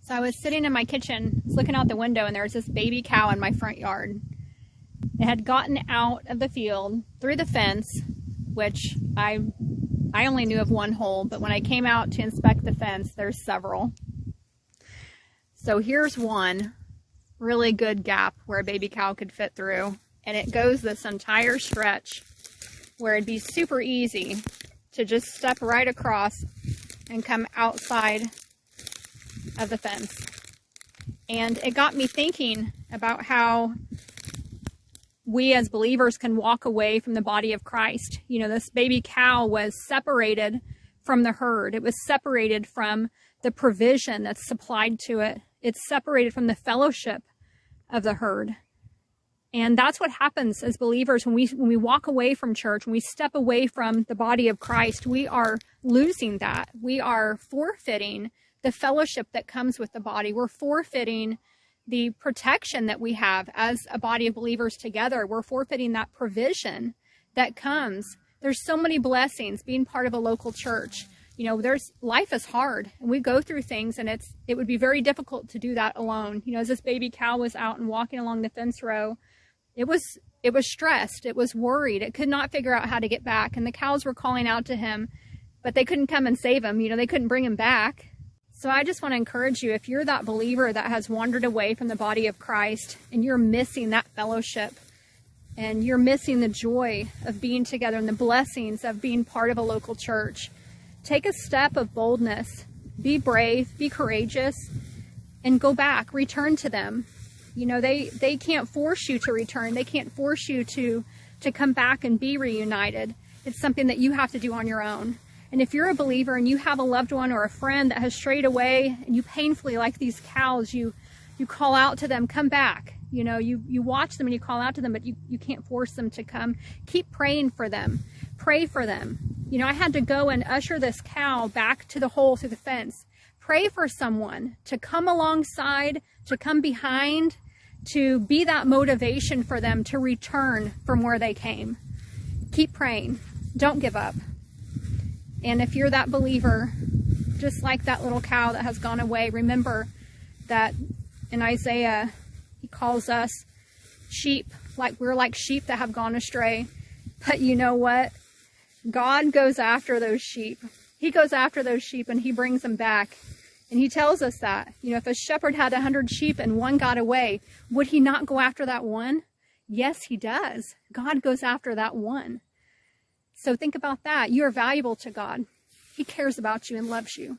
So I was sitting in my kitchen, looking out the window, and there was this baby cow in my front yard. It had gotten out of the field through the fence, which I only knew of one hole, but when I came out to inspect the fence, there's several. So here's one really good gap where a baby cow could fit through, and it goes this entire stretch where it'd be super easy to just step right across and come outside of the fence. And it got me thinking about how we as believers can walk away from the body of Christ. You know, this baby cow was separated from the herd. It was separated from the provision that's supplied to it. It's separated from the fellowship of the herd. And that's what happens as believers when we walk away from church, when we step away from the body of Christ. We are losing that. We are forfeiting the fellowship that comes with the body. We're forfeiting the protection that we have as a body of believers together. We're forfeiting that provision that comes. There's so many blessings being part of a local church. You know, life is hard, and we go through things, and it would be very difficult to do that alone. You know, as this baby cow was out and walking along the fence row, it was stressed. It was worried. It could not figure out how to get back, and the cows were calling out to him, but they couldn't come and save him. You know, they couldn't bring him back. So I just want to encourage you, if you're that believer that has wandered away from the body of Christ and you're missing that fellowship and you're missing the joy of being together and the blessings of being part of a local church, take a step of boldness. Be brave, be courageous, and go back. Return to them. You know, they can't force you to return. They can't force you to come back and be reunited. It's something that you have to do on your own. And if you're a believer and you have a loved one or a friend that has strayed away, and you painfully, like these cows, you call out to them, come back. You know, you watch them and you call out to them, but you can't force them to come. Keep praying for them. Pray for them. You know, I had to go and usher this cow back to the hole through the fence. Pray for someone to come alongside, to come behind, to be that motivation for them to return from where they came. Keep praying. Don't give up. And if you're that believer, just like that little cow that has gone away, remember that in Isaiah, he calls us sheep, like we're like sheep that have gone astray. But you know what? God goes after those sheep. He goes after those sheep and he brings them back. And he tells us that, you know, if a shepherd had 100 sheep and one got away, would he not go after that one? Yes, he does. God goes after that one. So think about that. You are valuable to God. He cares about you and loves you.